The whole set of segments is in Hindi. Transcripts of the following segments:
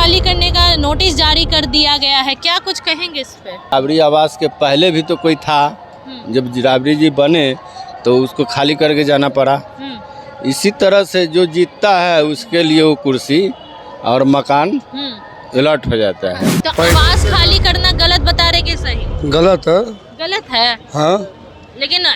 खाली करने का नोटिस जारी कर दिया गया है, क्या कुछ कहेंगे इस पे? राबड़ी आवास के पहले भी तो कोई था, जब राबड़ी जी बने तो उसको खाली करके जाना पड़ा। इसी तरह से जो जीतता है उसके लिए वो कुर्सी और मकान अलर्ट हो जाता है। तो आवास खाली करना गलत बता रहे कि सही? गलत है। गलत है। हाँ, लेकिन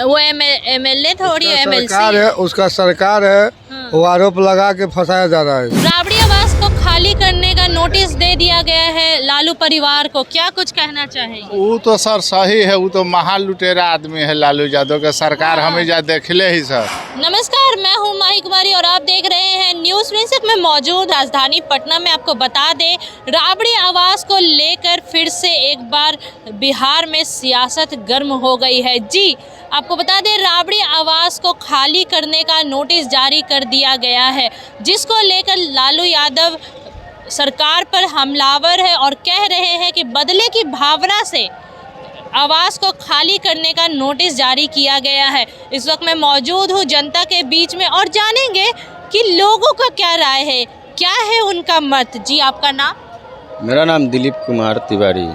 वो एमएलए थोड़ी एमएलसी सरकार है, उसका सरकार है। वो आरोप लगा के फंसाया जा रहा है। राबड़ी आवास को खाली करने का नोटिस दे दिया गया है लालू परिवार को, क्या कुछ कहना चाहेंगे? वो तो सर सही है, वो तो महालुटेरा आदमी है लालू यादव का सरकार हमेशा देखले ही सर। नमस्कार, मैं हूं माही कुमारी और आप देख रहे हैं न्यूज़ प्रिंसेस में मौजूद राजधानी पटना में। आपको बता दें, राबड़ी आवास को लेकर फिर से एक बार बिहार में सियासत गर्म हो गई है। जी, आपको बता दें, राबड़ी आवास को खाली करने का नोटिस जारी कर दिया गया है, जिसको लेकर लालू यादव सरकार पर हमलावर है और कह रहे हैं कि बदले की भावना से आवास को खाली करने का नोटिस जारी किया गया है। इस वक्त मैं मौजूद हूँ जनता के बीच में और जानेंगे कि लोगों का क्या राय है, क्या है उनका मत। जी, आपका नाम? मेरा नाम दिलीप कुमार तिवारी।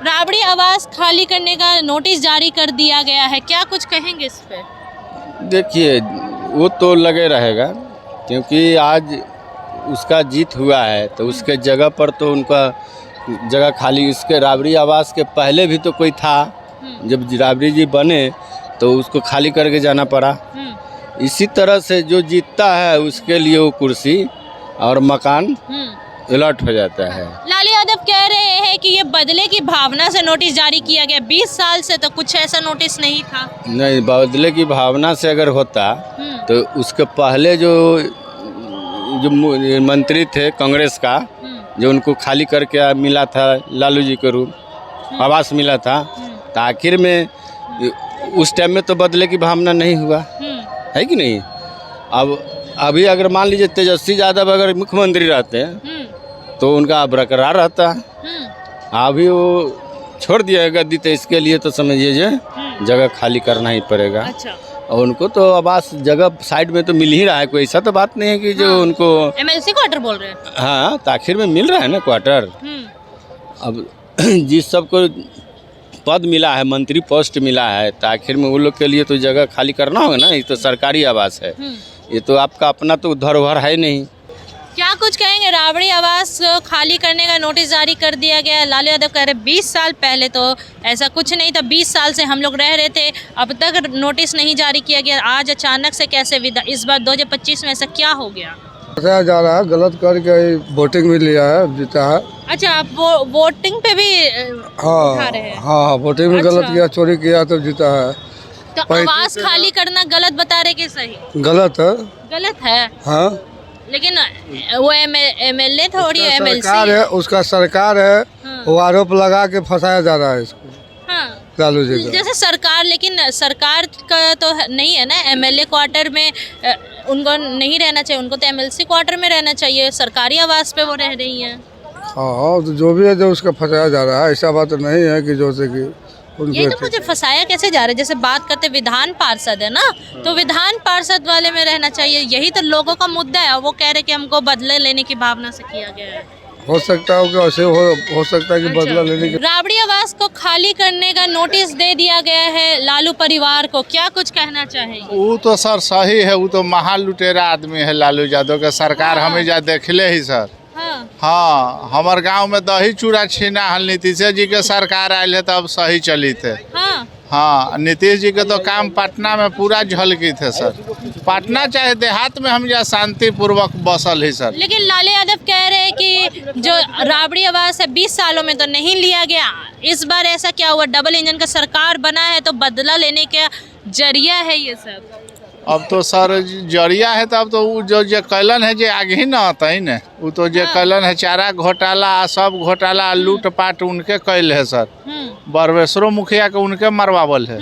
राबड़ी आवास खाली करने का नोटिस जारी कर दिया गया है, क्या कुछ कहेंगे इस पे? देखिए, वो तो लगे रहेगा क्योंकि आज उसका जीत हुआ है तो उसके जगह पर तो उनका जगह खाली, उसके राबड़ी आवास के पहले भी तो कोई था, जब राबड़ी जी बने तो उसको खाली करके जाना पड़ा। इसी तरह से जो जीतता है उसके लिए वो कुर्सी और मकान अलर्ट हो जाता है। लालू यादव कह रहे हैं कि ये बदले की भावना से नोटिस जारी किया गया, 20 साल से तो कुछ ऐसा नोटिस नहीं था। नहीं, बदले की भावना से अगर होता तो उसके पहले जो मंत्री थे कांग्रेस का, जो उनको खाली करके मिला था लालू जी को रूम आवास मिला था, तो आखिर में उस टाइम में तो बदले की भावना नहीं हुआ है कि नहीं। अब अभी अगर मान लीजिए तेजस्वी यादव अगर मुख्यमंत्री रहते हैं तो उनका बरकरार रहता। अभी वो छोड़ दिया गद्दी, तो इसके लिए तो समझिए जगह खाली करना ही पड़ेगा। अच्छा। और उनको तो आवास जगह साइड में तो मिल ही रहा है, कोई ऐसा तो बात नहीं है कि जो उनको एमएलसी क्वार्टर बोल रहे हैं। हाँ, तो आखिर में मिल रहा है ना क्वार्टर। अब जिस सबको पद मिला है, मंत्री पोस्ट मिला है, तो आखिर में वो लोग के लिए तो जगह खाली करना होगा ना। ये तो सरकारी आवास है, ये तो आपका अपना तो धरोहर है नहीं। क्या कुछ कहेंगे? राबड़ी आवास खाली करने का नोटिस जारी कर दिया गया। लालू यादव कह रहे 20 साल पहले तो ऐसा कुछ नहीं था, 20 साल से हम लोग रह रहे थे, अब तक नोटिस नहीं जारी किया गया, आज अचानक से कैसे विदा? इस बार 2025 में ऐसा क्या हो गया? बताया जा रहा है गलत करके वोटिंग भी लिया है, जीता है। अच्छा, आप वो वोटिंग पे भी उठा रहे हैं? हाँ, वोटिंग में गलत किया, चोरी किया तो जीता है। तो आवास खाली करना गलत बता रहे कि सही? गलत है। गलत है। हाँ, लेकिन वो एमएलए थोड़ी एमएलसी सरकार है, उसका सरकार है। वो आरोप लगा के फंसाया जा रहा है इसको, लालू जी का। जैसे सरकार, लेकिन सरकार का तो नहीं है ना, एमएलए क्वार्टर में उनको नहीं रहना चाहिए, उनको तो एमएलसी क्वार्टर में रहना चाहिए। सरकारी आवास पे वो रह रही हैं। हाँ, तो जो भी है जो उसका फंसाया जा रहा है, ऐसा बात नहीं है कि जैसे कि ये तो मुझे फंसाया कैसे जा रहा है। जैसे बात करते विधान पार्षद है ना, तो विधान पार्षद वाले में रहना चाहिए, यही तो लोगों का मुद्दा है। वो कह रहे कि हमको बदले लेने की भावना से किया गया है। हो सकता है कि ऐसे हो सकता है कि बदला लेने की। राबड़ी आवास को खाली करने का नोटिस दे दिया गया है लालू परिवार को, क्या कुछ कहना चाहेंगे? वो तो सर सही है, वो तो महालुटेरा आदमी है लालू यादव का सरकार हमेशा देखले ही सर। हाँ, हमारे गांव में दही चूड़ा छीना हल नीतीश जी के सरकार आयल है तब सही चली थे। हाँ, नीतीश जी के तो काम पटना में पूरा झलकी थे सर। पटना चाहे देहात में हम जा शांति पूर्वक बसल ही सर। लेकिन लालू यादव कह रहे हैं कि जो राबड़ी आवास है 20 सालों में तो नहीं लिया गया, इस बार ऐसा क्या हुआ? डबल इंजन का सरकार बना है तो बदला लेने का जरिया है ये सब। अब तो सर जरिया है, तब तो वो जो कैलन है जे आगे ही ना आता ही न, वो तो जो कैलन है चारा घोटाला, सब घोटाला लूट पाट उनके कैल है सर। बरवेश्वरो मुखिया के उनके मरवावल है।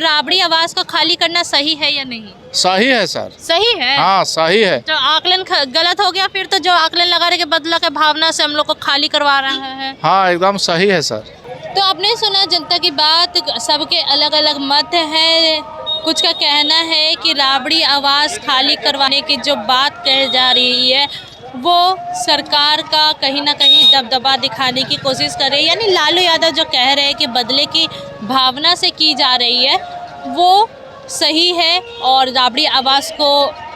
राबड़ी आवास को खाली करना सही है या नहीं? सही है सर। सही है? हाँ, सही है। तो आकलन गलत हो गया फिर तो, जो आकलन लगा रहे के बदला के भावना से हम लोग को खाली करवा रहा है। हाँ, एकदम सही है सर। तो आपने सुना जनता की बात, सबके अलग अलग मत है। कुछ का कहना है कि राबड़ी आवास खाली करवाने की जो बात कही जा रही है वो सरकार का कहीं ना कहीं दबदबा दिखाने की कोशिश कर रही है। यानी लालू यादव जो कह रहे हैं कि बदले की भावना से की जा रही है वो सही है, और राबड़ी आवास को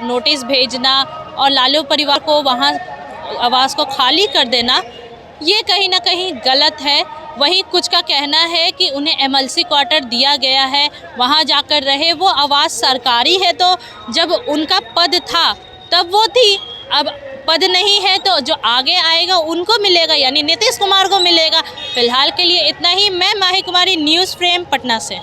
नोटिस भेजना और लालू परिवार को वहाँ आवास को खाली कर देना ये कहीं ना कहीं गलत है। वहीं कुछ का कहना है कि उन्हें एमएलसी क्वार्टर दिया गया है, वहाँ जाकर रहे। वो आवास सरकारी है, तो जब उनका पद था तब वो थी, अब पद नहीं है तो जो आगे आएगा उनको मिलेगा, यानी नीतीश कुमार को मिलेगा। फिलहाल के लिए इतना ही। मैं माही कुमारी, न्यूज़ फ्रेम, पटना से।